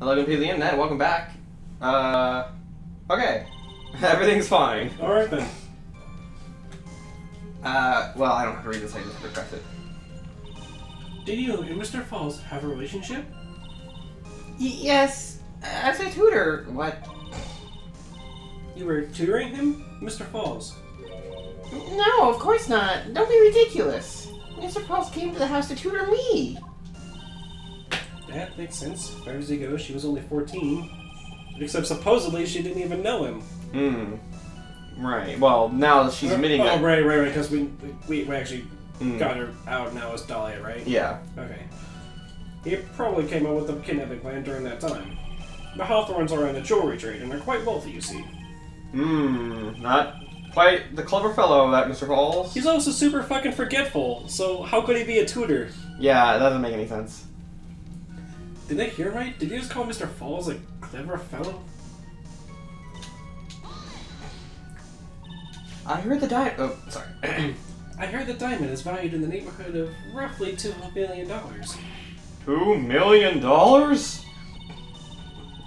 Hello to the internet, welcome back. Okay. Everything's fine. Alright then. Well, I don't have to read this, I just have to press it. Did you and Mr. Falls have a relationship? Yes, as a tutor. What? You were tutoring him, Mr. Falls? No, of course not. Don't be ridiculous. Mr. Falls came to the house to tutor me. That makes sense. 5 years ago, she was only 14. Except supposedly she didn't even know him. Right. Well, now that she's admitting that... Oh, right, because we actually got her out now as Dahlia, right? Yeah. Okay. He probably came up with the kidnapping plan during that time. The Hawthorns are in the jewelry trade, and they're quite wealthy, you see. Not quite the clever fellow, that Mr. Falls. He's also super fucking forgetful, so how could he be a tutor? Yeah, that doesn't make any sense. Did I hear right? Did you just call Mr. Falls a clever fellow? I heard the diamond... Oh, sorry. I heard the diamond is valued in the neighborhood of roughly $2 million. $2 million?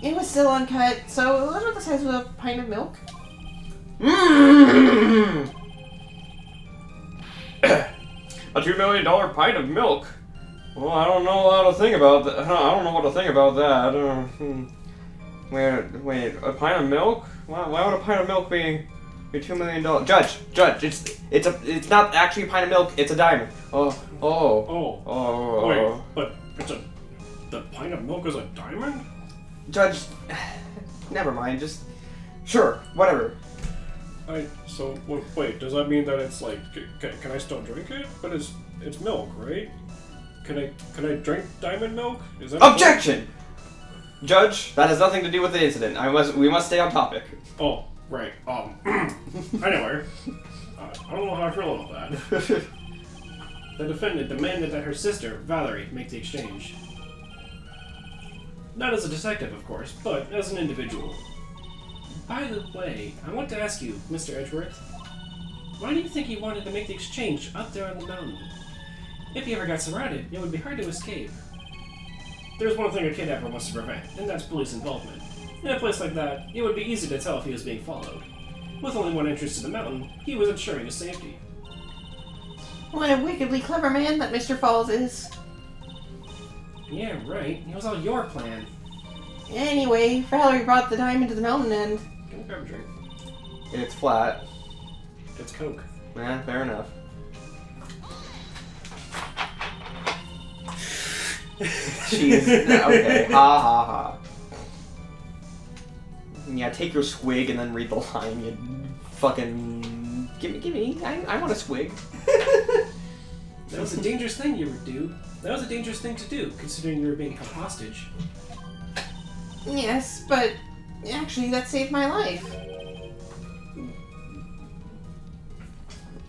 It was still uncut, so it was about the size of a pint of milk. A $2 million pint of milk? Well, I don't know how to think about that. I don't know what to think about that. Wait, a pint of milk? Why would a pint of milk be $2 million? Judge, it's not actually a pint of milk. It's a diamond. Wait, but the pint of milk is a diamond? Judge, never mind. Just sure, whatever. Wait, does that mean that it's like, can I still drink it? But it's milk, right? Can I drink diamond milk? Is that Objection! Judge, that has nothing to do with the incident. We must stay on topic. Oh, right. Anyway, I don't know how I feel about that. The defendant demanded that her sister, Valerie, make the exchange. Not as a detective, of course, but as an individual. By the way, I want to ask you, Mr. Edgeworth, why do you think he wanted to make the exchange up there on the mountain? If he ever got surrounded, it would be hard to escape. There's one thing a kidnapper wants to prevent, and that's police involvement. In a place like that, it would be easy to tell if he was being followed. With only one entrance to the mountain, he was ensuring his safety. What a wickedly clever man that Mr. Falls is. Yeah, right. It was all your plan. Anyway, Valerie brought the diamond to the mountain and... Can I grab a drink? It's flat. It's Coke. Fair enough. Jeez. Okay. Ha ha ha. Yeah, take your swig and then read the line. You fucking gimme. I want a swig. That was a dangerous thing you would do. That was a dangerous thing to do, considering you were being held hostage. Yes, but actually that saved my life.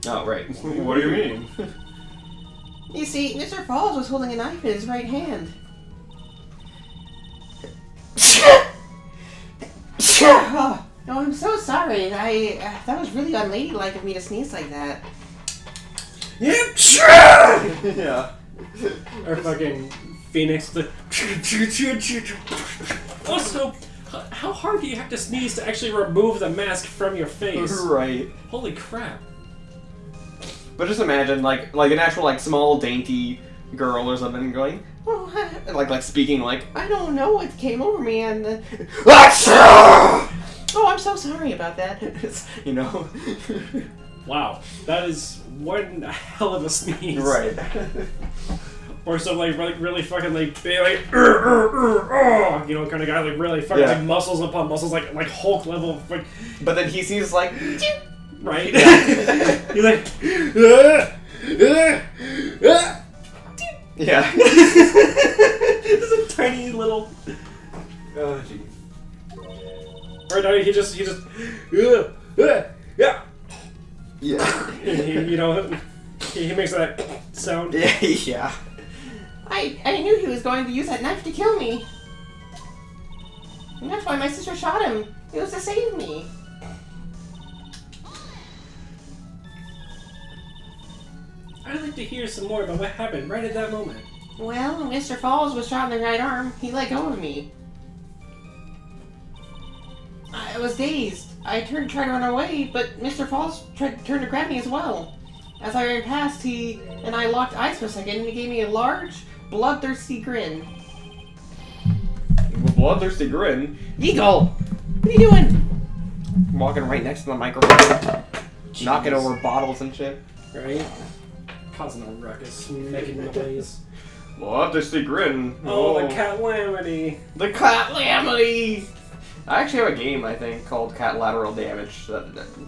Oh, right. What do you mean? You see, Mr. Falls was holding a knife in his right hand. Oh, I'm so sorry. That was really unladylike of me to sneeze like that. Yeah. Or fucking Phoenix. Also, how hard do you have to sneeze to actually remove the mask from your face? Right. Holy crap. But just imagine, like an actual, small, dainty girl or something going, Oh, like speaking like, I don't know what came over me and... Oh, I'm so sorry about that. you know? Wow, that is one hell of a sneeze. Right. Or some really fucking be kind of guy really fucking Yeah. muscles upon muscles like Hulk level. But then he sees like, Right? Yeah. He's like, yeah. Just a tiny little. Oh jeez. Or no, he just yeah. Yeah. He makes that sound. Yeah. I knew he was going to use that knife to kill me. And that's why my sister shot him. It was to save me. I'd like to hear some more about what happened right at that moment. Well, Mr. Falls was shot in the right arm. He let go of me. I was dazed. I turned to try to run away, but Mr. Falls turned to grab me as well. As I ran past, he and I locked eyes for a second, and he gave me a large, bloodthirsty grin. Bloodthirsty grin? Eagle! What are you doing? Walking right next to the microphone. Jeez. Knocking over bottles and shit. Right? Causing a ruckus, making noise. Bloodthirsty grin. Oh, the calamity. The calamity! I actually have a game, I think, called Cat Lateral Damage.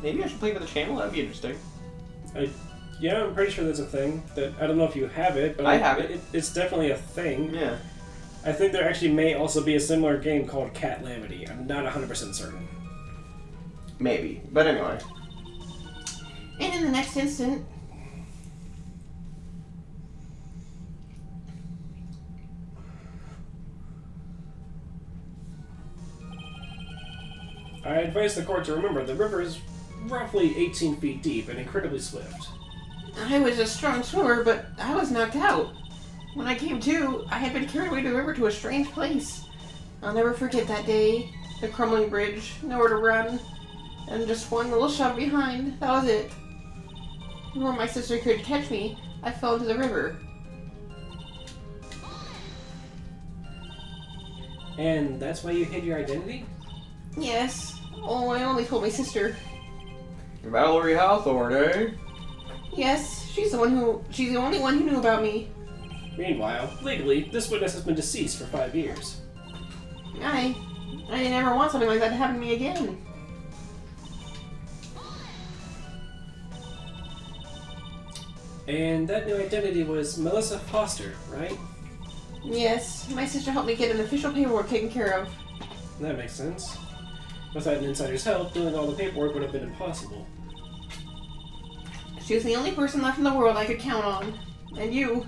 Maybe I should play for the channel? That'd be interesting. Yeah, I'm pretty sure there's a thing. That I don't know if you have it, but I have it. It's definitely a thing. Yeah. I think there actually may also be a similar game called Catlamity. I'm not 100% certain. Maybe. But anyway. And in the next instant... I advise the court to remember the river is roughly 18 feet deep and incredibly swift. I was a strong swimmer, but I was knocked out. When I came to, I had been carried away to the river to a strange place. I'll never forget that day. The crumbling bridge, nowhere to run, and just one little shove behind. That was it. Before my sister could catch me, I fell into the river. And that's why you hid your identity? Yes. Oh, I only told my sister. Valerie Hawthorne, eh? Yes, she's the only one who knew about me. Meanwhile, legally, this witness has been deceased for 5 years. I never want something like that to happen to me again. And that new identity was Melissa Foster, right? Yes, my sister helped me get an official paperwork taken care of. That makes sense. Without an insider's help, doing all the paperwork would have been impossible. She was the only person left in the world I could count on. And you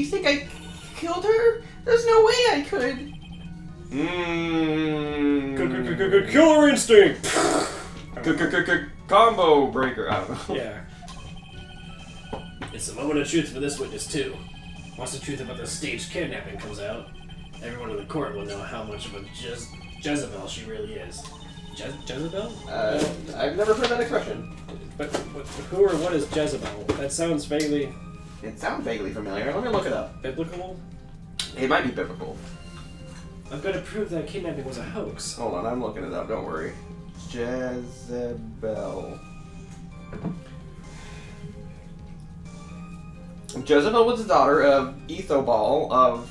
think I killed her? There's no way I could. Killer instinct! Combo breaker. I don't know. Yeah. It's the moment of truth for this witness, too. Once the truth about the staged kidnapping comes out, everyone in the court will know how much of a Jezebel she really is. Jezebel? I've never heard that expression. But who or what is Jezebel? That sounds vaguely... It sounds vaguely familiar. Let me look it up. biblical? It might be biblical. I've got to prove that kidnapping was a hoax. Hold on, I'm looking it up. Don't worry. Jezebel. Jezebel was the daughter of Ethobal of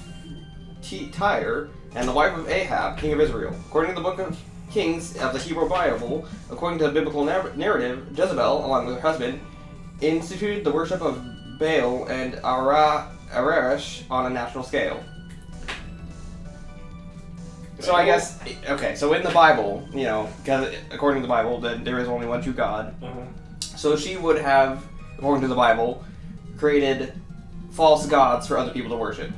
Tyre and the wife of Ahab, king of Israel. According to the book of Kings of the Hebrew Bible, according to the biblical narrative, Jezebel, along with her husband, instituted the worship of Baal and Arash on a national scale. So I guess, okay, so in the Bible, you know, because according to the Bible, that there is only one true God. So she would have, according to the Bible, created false gods for other people to worship.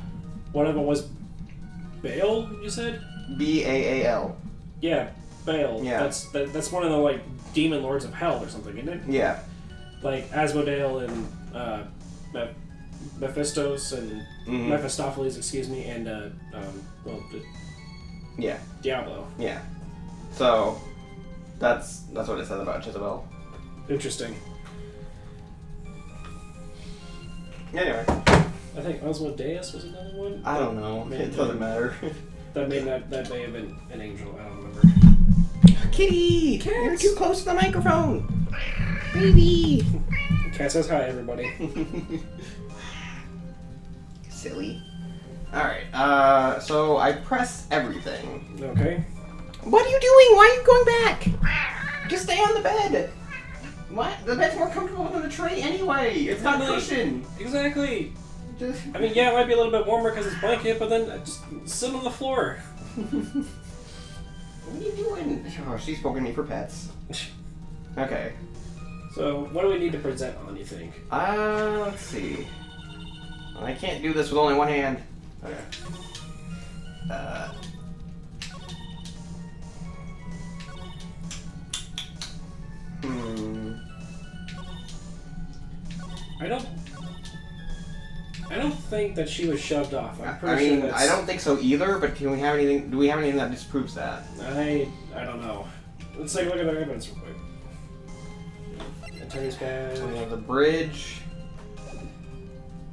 One of them was Baal, you said? Baal. Yeah, Baal. Yeah. That's one of the, like, demon lords of hell or something, isn't it? Yeah. Like Asmodeus and Mephistos and Mephistopheles, excuse me, and yeah, Diablo. Yeah. So that's what it says about Jezebel. Interesting. Anyway, I think Asmodeus was another one. I don't know. It doesn't matter. That may have been an angel. I don't remember. Kitty, you're too close to the microphone. Baby. Cat says hi, everybody. Silly. Alright, so I press everything. Okay. What are you doing? Why are you going back? Just stay on the bed. What? The bed's more comfortable than the tray anyway. It's got cushion. Exactly. Just... I mean, yeah, it might be a little bit warmer because it's blanket, but then just sit on the floor. What are you doing? Oh, she's poking me for pets. Okay. So, what do we need to present on, you think? Let's see. I can't do this with only one hand. Okay. I don't think that she was shoved off. I'm I pretty mean, I don't think so either. But do we have anything that disproves that? I don't know. Let's take a look at their evidence real quick. Attorney's badge. We have the bridge.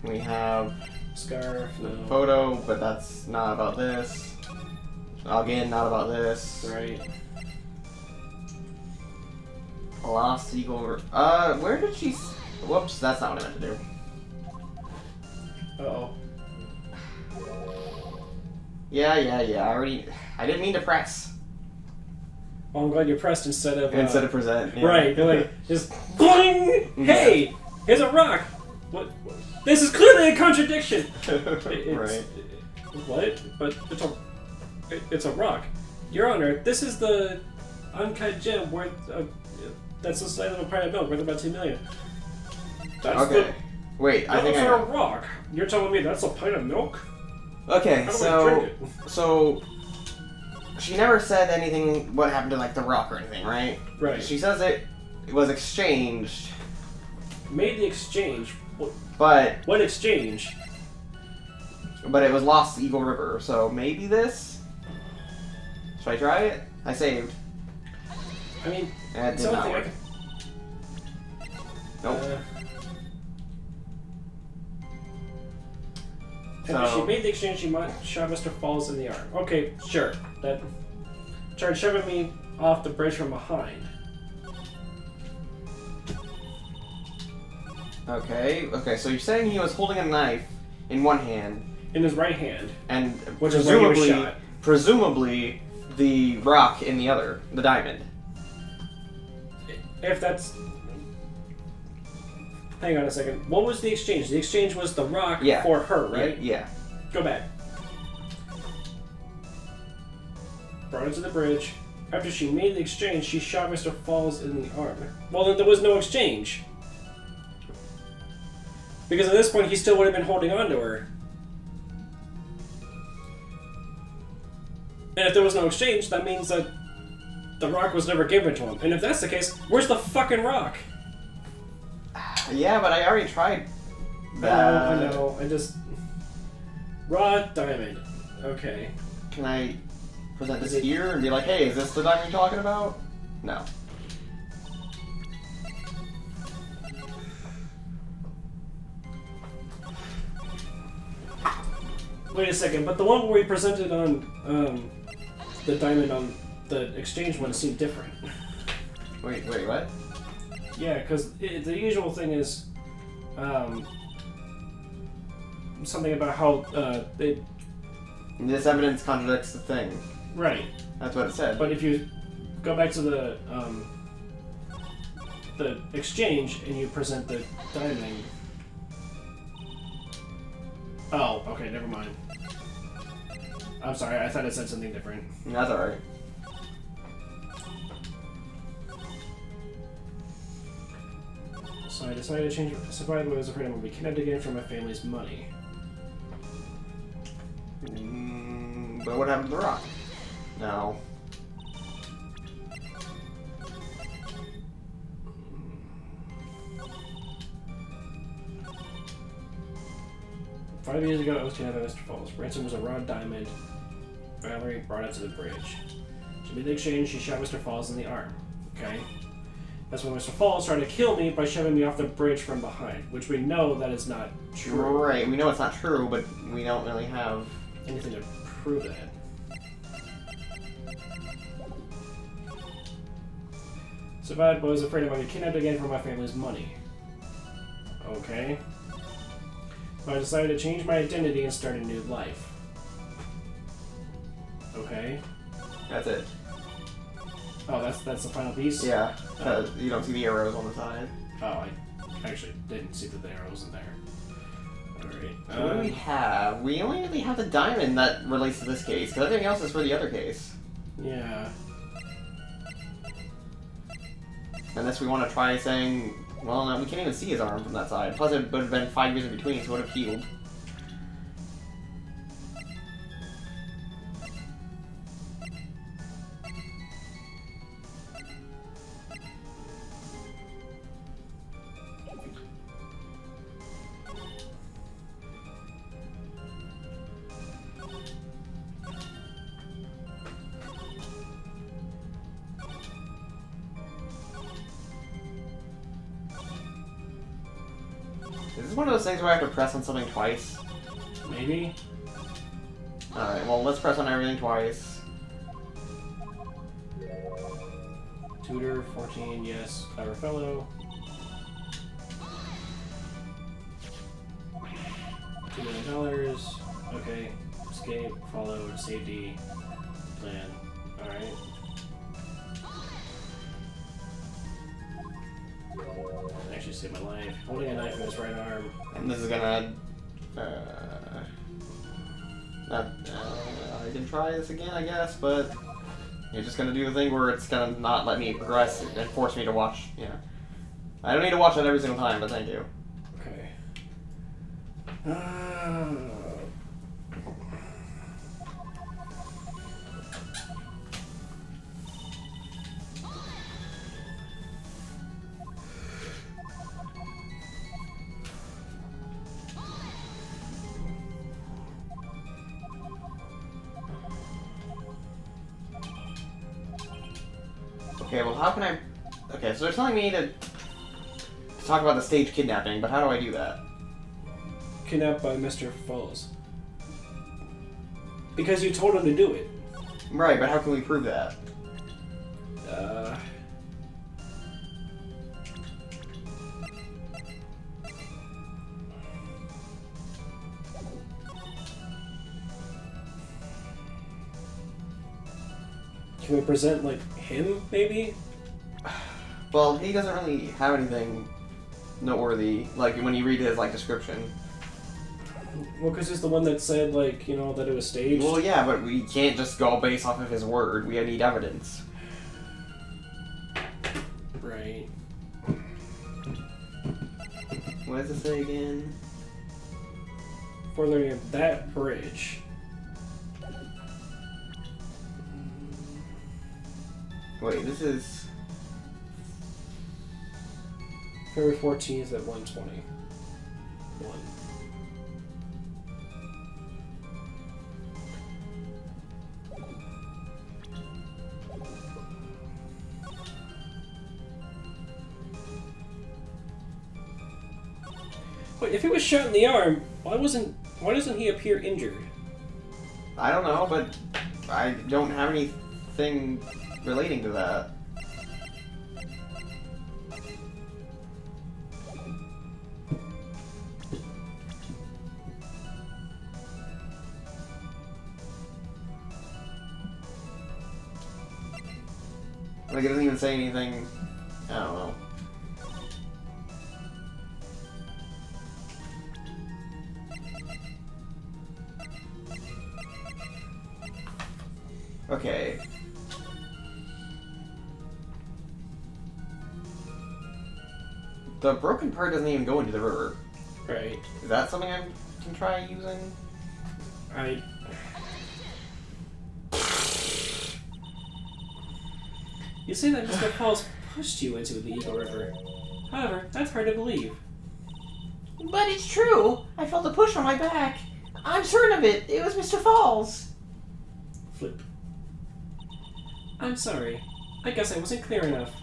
We have Scarf. the No. photo, but that's not about this. Again, not about this. Right. Lost Eagle. Where did she? Whoops, that's not what I meant to do. Uh-oh. Yeah. I didn't mean to press. Well, I'm glad you pressed instead of present. Yeah. Right. They're like just boing. Hey, here's a rock. What? This is clearly a contradiction. Right. What? But it's a rock. Your Honor, this is the uncut gem worth. That's the size of a pint of milk worth about $2 million. That's Okay. Wait, I think for I a rock. You're telling me that's a pint of milk? Okay, How do I drink it? so she never said anything what happened to like the rock or anything, right? Right. She says it was exchanged, Made the exchange. but What exchange? it was lost to Eagle River, so maybe this? Should I try it? I saved. I mean, And it it's did the not only work. thing Nope. After she So made the exchange, she shot Mr. Falls in the arm. Okay, sure. That tried shoving me off the bridge from behind. okay, so you're saying he was holding a knife in one hand, In his right hand, and which is where he was shot. presumably the rock in the other, the diamond. If that's... Hang on a second. What was the exchange? The exchange was the rock for her, right? Yeah. Go back. Brought it to the bridge. After she made the exchange, she shot Mr. Falls in the arm. Well, then there was no exchange. Because at this point, he still would have been holding on to her. And if there was no exchange, that means that the rock was never given to him. And if that's the case, where's the fucking rock? Yeah, but I already tried that. I know. I just... Raw diamond. Okay. Can I present this here and be like, hey, is this the diamond you're talking about? No. Wait a second, but the one where we presented on the diamond on the exchange one seemed different. Wait, what? Yeah, because the usual thing is something about how This evidence contradicts the thing. right. That's what it said. But if you go back to the exchange and you present the diamond. Oh, okay, never mind. I'm sorry, I thought it said something different. That's alright. So I decided to change. Survived, but I was afraid I would be kidnapped again for my family's money. But what happened to the rock? No. Five years ago, I was kidnapped by Mr. Falls. Ransom was a raw diamond. Valerie brought it to the bridge. She made the exchange. She shot Mr. Falls in the arm. Okay. That's when Mr. Falls tried to kill me by shoving me off the bridge from behind, which we know that is not true. Right, we know it's not true, but we don't really have anything to prove that. Survived, but was afraid I might be kidnapped again for my family's money. Okay. So I decided to change my identity and start a new life. Okay. That's it. Oh, that's the final piece? Yeah, you don't see the arrows on the side. Oh, I actually didn't see that the arrows in there. Alright. So what do we have? We only really have the diamond that relates to this case, because everything else is for the other case. Yeah. Unless we want to try saying, well, no, we can't even see his arm from that side. Plus, it would have been 5 years in between, so it would have healed. Is this one of those things where I have to press on something twice? Maybe. Alright, well, let's press on everything twice. Tutor, 14, yes. Clever fellow. $2 million. Okay. Escape, follow, safety, plan. Alright. Actually saved my life. Holding a knife in his right arm. And this is gonna... I can try this again, I guess, but... You're just gonna do the thing where it's gonna not let me progress and force me to watch, yeah. I don't need to watch that every single time, but thank you. Okay. Okay, well, how can I... Okay, so they're telling me to talk about the stage kidnapping, but how do I do that? Kidnapped by Mr. Falls. Because you told him to do it. Right, but how can we prove that? Can we present, like, him, maybe? Well, he doesn't really have anything noteworthy, like, when you read his, like, description. Well, because he's the one that said, like, you know, that it was staged. Well, yeah, but we can't just go based off of his word. We need evidence. Right. What does it say again? For learning of that bridge. Wait, this is... February 14th at 1:20. 1. Wait, if he was shot in the arm, why doesn't he appear injured? I don't know, but I don't have anything relating to that. Like, it doesn't even say anything. I don't know. Okay. The broken part doesn't even go into the river. Right. Is that something I can try using? You say that Mr. Falls pushed you into the Eagle River. However, that's hard to believe. But it's true. I felt a push on my back. I'm certain of it. It was Mr. Falls. Flip. I'm sorry. I guess I wasn't clear enough.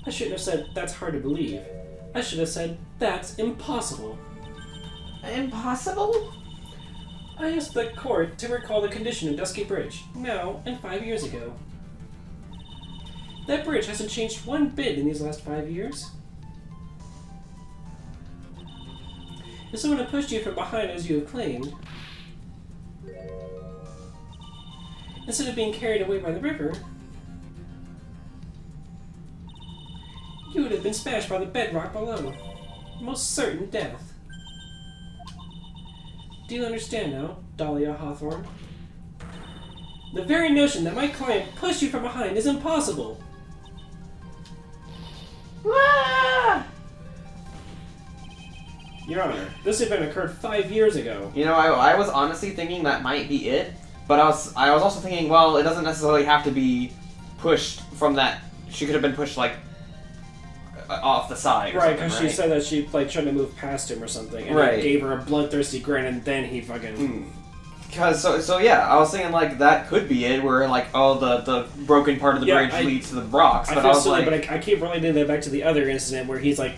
I shouldn't have said that's hard to believe. I should have said that's impossible. Impossible? I asked the court to recall the condition of Dusky Bridge, now and 5 years ago. That bridge hasn't changed one bit in these last 5 years. If someone had pushed you from behind as you have claimed, instead of being carried away by the river, you would have been smashed by the bedrock below. Most certain death. Do you understand now, Dahlia Hawthorne? The very notion that my client pushed you from behind is impossible. Ah! Your Honor, this event occurred 5 years ago. You know, I was honestly thinking that might be it, but I was also thinking, well, it doesn't necessarily have to be pushed from that. She could have been pushed, like, off the side or Right, something, because she said that she, like, tried to move past him or something, and Right. he gave her a bloodthirsty grin, and then he fucking... Because, so yeah, I was thinking, like, that could be it, where, like, oh, the broken part of the Yeah, bridge leads to the rocks, I but feel I was silly, like... but I keep relating that back to the other incident where he's, like,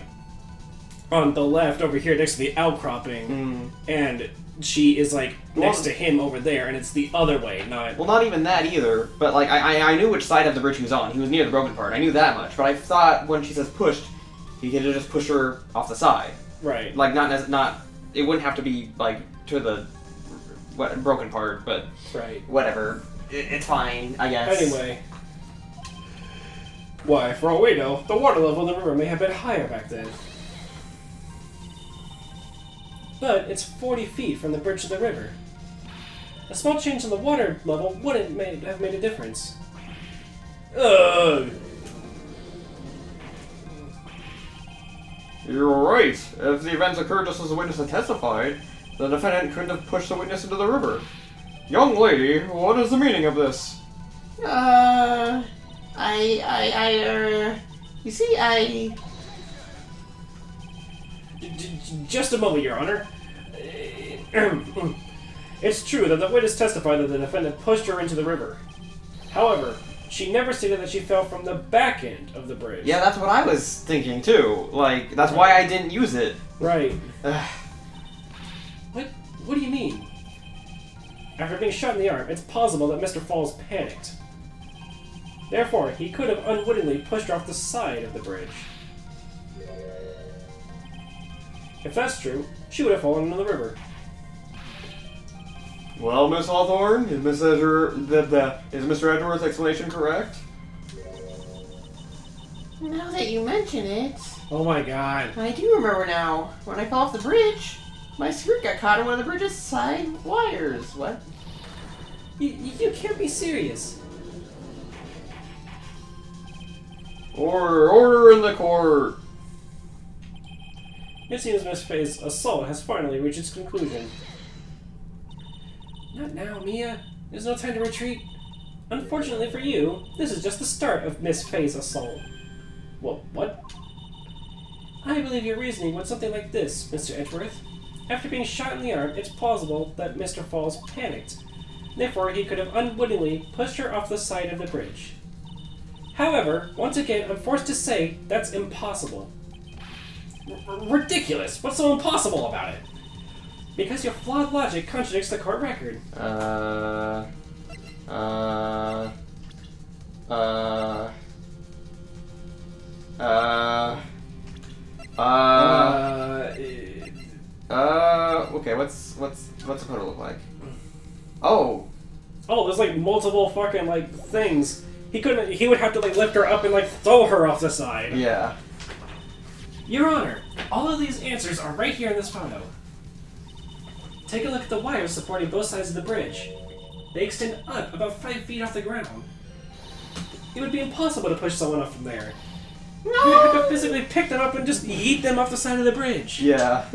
on the left over here next to the outcropping, and she is like next to him over there, and it's the other way, not... Well, not even that either, but like I knew which side of the bridge he was on. He was near the broken part. I knew that much, but I thought when she says pushed, he could just push her off the side. Right. Like not it wouldn't have to be like to the broken part, but right. Whatever. It's fine, I guess. Anyway. Why, for all we know, the water level in the river may have been higher back then. But it's 40 feet from the bridge to the river. A small change in the water level wouldn't have made a difference. Ugh! You're right. If the events occurred just as the witness had testified, the defendant couldn't have pushed the witness into the river. Young lady, what is the meaning of this? You see, Just a moment, Your Honor. It's true that the witness testified that the defendant pushed her into the river. However, she never stated that she fell from the back end of the bridge. Yeah, that's what I was thinking too. Like, that's why I didn't use it. Right. What do you mean? After being shot in the arm, it's possible that Mr. Falls panicked. Therefore, he could have unwittingly pushed her off the side of the bridge. If that's true, she would have fallen into the river. Well, Miss Hawthorne, is Mr. Edgeworth's explanation correct? now that you mention it, Oh my god. I do remember now. When I fell off the bridge, my skirt got caught in one of the bridge's side wires. What? You can't be serious. Order in the court. It seems Miss Faye's assault has finally reached its conclusion. Not now, Mia. There's no time to retreat. Unfortunately for you, this is just the start of Miss Faye's assault. What? I believe your reasoning went something like this, Mr. Edgeworth. After being shot in the arm, it's plausible that Mr. Falls panicked. Therefore, he could have unwittingly pushed her off the side of the bridge. However, once again, I'm forced to say that's impossible. Ridiculous! What's so impossible about it? Because your flawed logic contradicts the court record. Okay, what's the photo look like? Oh, there's like multiple fucking like things. He would have to like lift her up and like throw her off the side. yeah. Your Honor, all of these answers are right here in this photo. Take a look at the wires supporting both sides of the bridge. They extend up about 5 feet off the ground. It would be impossible to push someone up from there. No! You would have to physically pick them up and just yeet them off the side of the bridge. Yeah.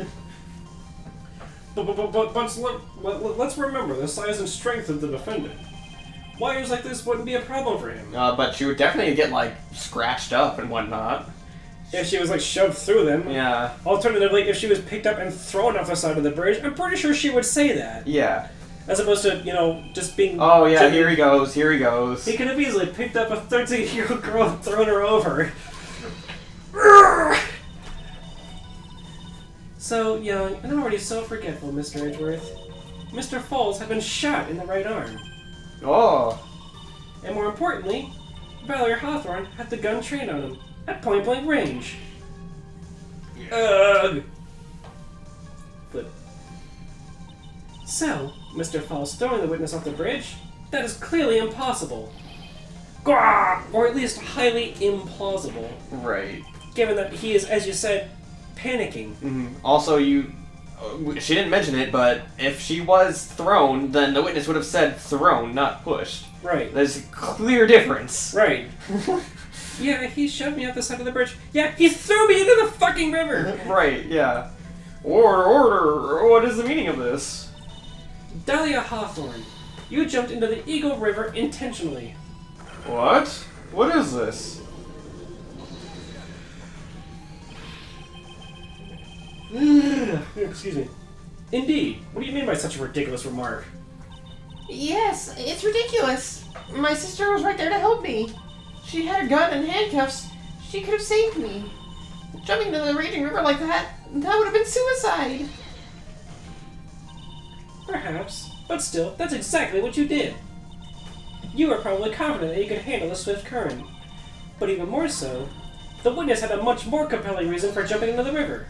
But let's remember the size and strength of the defendant. Wires like this wouldn't be a problem for him. But she would definitely get like scratched up and whatnot. If she was like shoved through them. Yeah. Alternatively, if she was picked up and thrown off the side of the bridge, I'm pretty sure she would say that. Yeah. As opposed to, just being... Oh yeah, here he goes. He could have easily picked up a 13-year-old girl and thrown her over. So young and already so forgetful, Mr. Edgeworth. Mr. Falls had been shot in the right arm. Oh. And more importantly, Valerie Hawthorne had the gun trained on him at point-blank range. Ugh. But so, Mr. Falls throwing the witness off the bridge? That is clearly impossible. Or at least highly implausible. Right. Given that he is, as you said, panicking. Mm-hmm. Also, she didn't mention it, but if she was thrown, then the witness would have said thrown, not pushed. Right. There's a clear difference. Right. Yeah, he shoved me off the side of the bridge. Yeah, he threw me into the fucking river! Right, yeah. Order! What is the meaning of this? Dahlia Hawthorne, you jumped into the Eagle River intentionally. What? What is this? Excuse me. Indeed. What do you mean by such a ridiculous remark? Yes, it's ridiculous. My sister was right there to help me. She had a gun and handcuffs. She could have saved me. Jumping into the raging river like that, that would have been suicide. Perhaps, but still, that's exactly what you did. You were probably confident that you could handle the swift current. But even more so, the witness had a much more compelling reason for jumping into the river.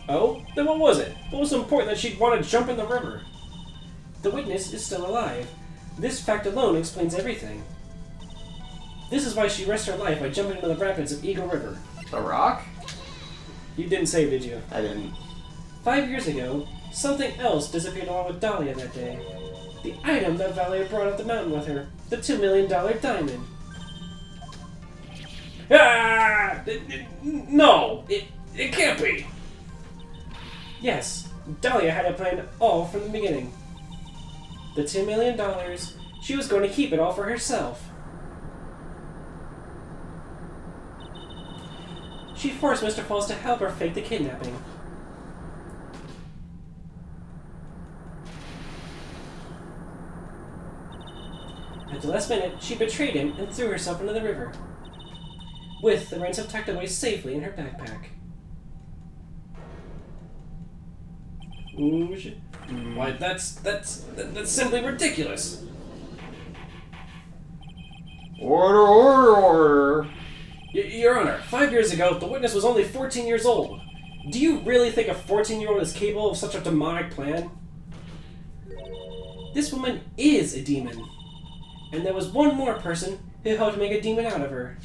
Oh? Then what was it? What was so important that she'd want to jump in the river? The witness is still alive. This fact alone explains everything. This is why she risked her life by jumping into the rapids of Eagle River. The rock? You didn't say, did you? I didn't. 5 years ago, something else disappeared along with Dahlia that day. The item that Valerie brought up the mountain with her. The $2 million diamond. Ah! No! It can't be! Yes, Dahlia had it planned all from the beginning. The $2 million, she was going to keep it all for herself. She forced Mr. Falls to help her fake the kidnapping. At the last minute, she betrayed him and threw herself into the river, with the ransom tucked away safely in her backpack. Ooh, shit. Why, that's simply ridiculous. Order. Your Honor, 5 years ago, the witness was only 14 years old. Do you really think a 14-year-old is capable of such a demonic plan? This woman is a demon. And there was one more person who helped make a demon out of her.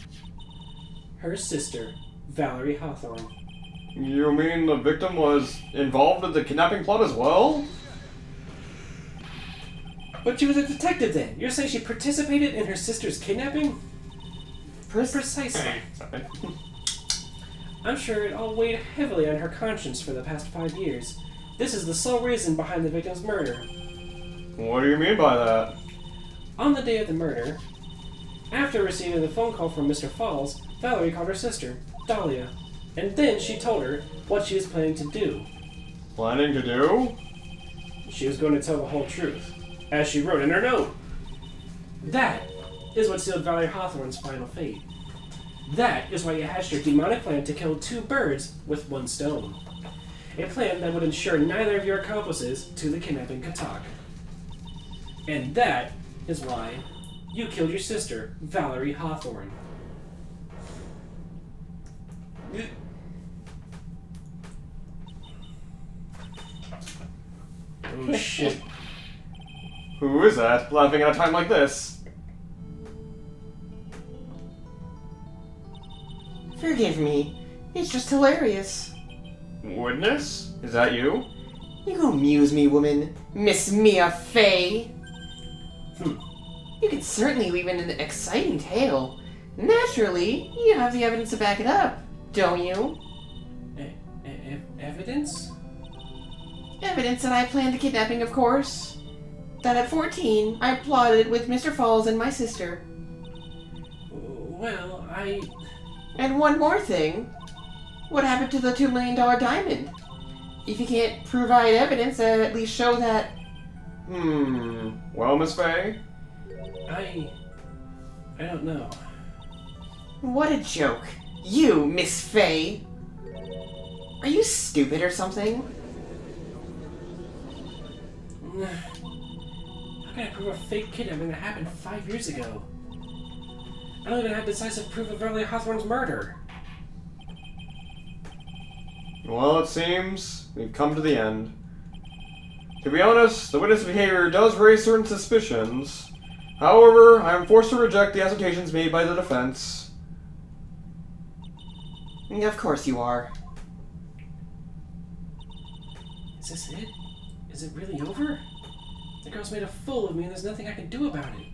Her sister, Valerie Hawthorne. You mean the victim was involved in the kidnapping plot as well? But she was a detective then. You're saying she participated in her sister's kidnapping? Precisely. Sorry. I'm sure it all weighed heavily on her conscience for the past 5 years. This is the sole reason behind the victim's murder. What do you mean by that? On the day of the murder, after receiving the phone call from Mr. Falls, Valerie called her sister, Dahlia, and then she told her what she was planning to do. Planning to do? She was going to tell the whole truth, as she wrote in her note. That is what sealed Valerie Hawthorne's final fate. That is why you hatched your demonic plan to kill 2 birds with 1 stone. A plan that would ensure neither of your accomplices to the kidnapping could talk. And that is why you killed your sister, Valerie Hawthorne. Oh shit. Who is that, laughing at a time like this? Forgive me. It's just hilarious. Witness? Is that you? You go amuse me, woman. Miss Mia Fey. You can certainly weave in an exciting tale. Naturally, you have the evidence to back it up, don't you? Evidence? Evidence that I planned the kidnapping, of course. That at 14, I plotted with Mr. Falls and my sister. Well, And one more thing. What happened to the $2 million diamond? If you can't provide evidence, at least show that... Well, Miss Fey? I don't know. What a joke. You, Miss Fey. Are you stupid or something? How can I prove a fake kidnapping that happened 5 years ago? I don't even have decisive proof of Valerie Hawthorne's murder. Well, it seems we've come to the end. To be honest, the witness' behavior does raise certain suspicions. However, I am forced to reject the assertions made by the defense. Of course you are. Is this it? Is it really over? The girl's made a fool of me and there's nothing I can do about it.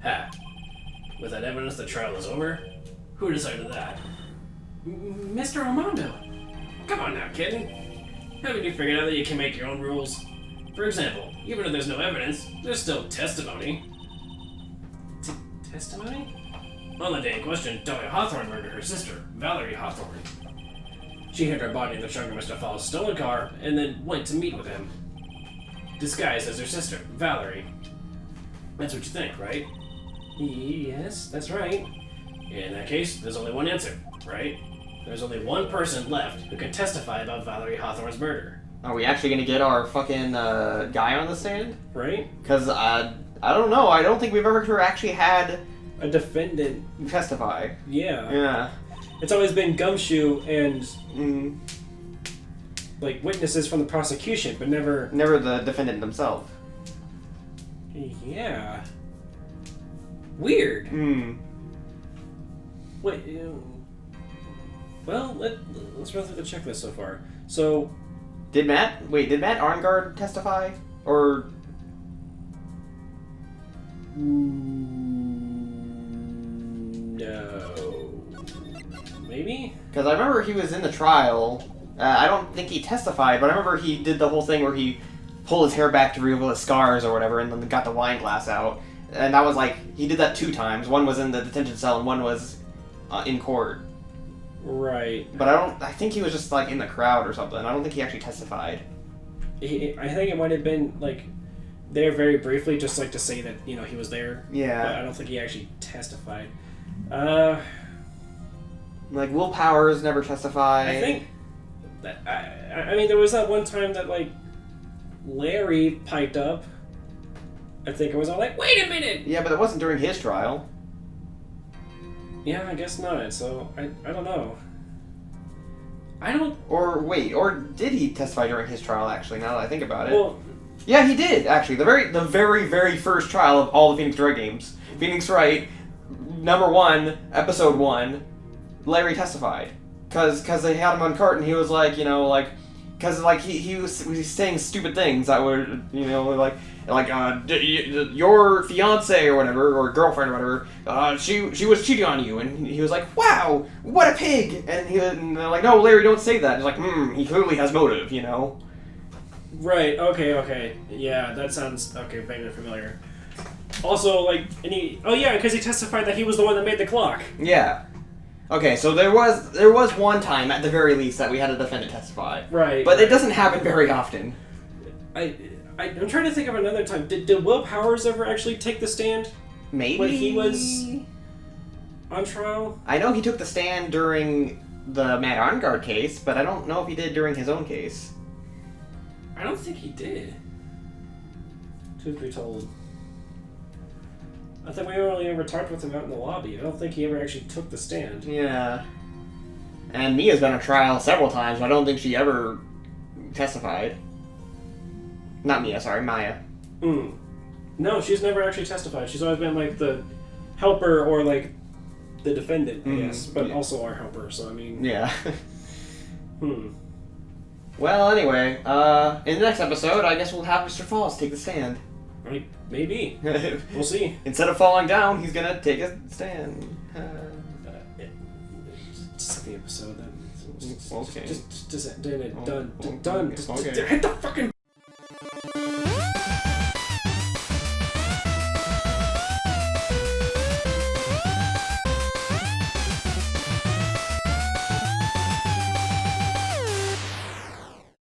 Ha! With that evidence the trial is over? Who decided that? Mr. Armando! Come on now, kid. Haven't you figured out that you can make your own rules? For example, even if there's no evidence, there's still testimony. Testimony? On the day in question, Dahlia Hawthorne murdered her sister, Valerie Hawthorne. She hid her body in the trunk of Mr. Falls' stolen car and then went to meet with him, disguised as her sister, Valerie. That's what you think, right? Yes, that's right. In that case, there's only one answer, right? There's only one person left who can testify about Valerie Hawthorne's murder. Are we actually gonna get our fucking guy on the stand? Right? Because I don't know. I don't think we've ever actually had A defendant. testify. Yeah. Yeah. It's always been Gumshoe and like witnesses from the prosecution, but never. Never the defendant himself. Yeah. Weird. Wait. Well, let's run through the checklist so far. So. Did Matt Arngard testify? Or... No. Maybe? Because I remember he was in the trial. I don't think he testified, but I remember he did the whole thing where he pulled his hair back to reveal his scars or whatever, and then got the wine glass out. And that was like, he did that 2 times. One was in the detention cell and one was in court. Right. But I think he was just like in the crowd or something. I don't think he actually testified. I think it might have been like there very briefly, just like to say that he was there. Yeah. But I don't think he actually testified. Like Will Powers never testified. I think that I mean there was that one time that like Larry piped up. I think it was all like, wait a minute. Yeah, but it wasn't during his trial. Yeah, I guess not. So I don't know. Or did he testify during his trial? Actually, now that I think about it. Well, yeah, he did actually. The very first trial of all the Phoenix Wright games. Phoenix Wright, number 1, episode 1. Larry testified because they had him on cart and he was like, because like he was saying stupid things that were your fiance or whatever, or girlfriend or whatever, she was cheating on you, and he was like, wow, what a pig, and they're like, no, Larry, don't say that. He's like, he clearly has motive, Right. Okay. Yeah, that sounds okay. Vaguely familiar. Also, like, because he testified that he was the one that made the clock. Yeah. Okay, so there was one time at the very least that we had a defendant testify. Right. But it doesn't happen very often. I'm trying to think of another time. Did Will Powers ever actually take the stand? Maybe When he was on trial? I know he took the stand during the Matt Arngard case, but I don't know if he did during his own case. I don't think he did. Truth be told. I think we only ever talked with him out in the lobby. I don't think he ever actually took the stand. Yeah. And Mia's been on trial several times, but I don't think she ever testified. Not Mia, sorry, Maya. No, she's never actually testified. She's always been like the helper or like the defendant, I guess, but also our helper, so I mean... Yeah. Well, anyway, in the next episode, I guess we'll have Mr. Falls take the stand. Maybe. We'll see. Instead of falling down, he's gonna take a stand. Just the episode then. Okay. Just done. Okay. Hit the fucking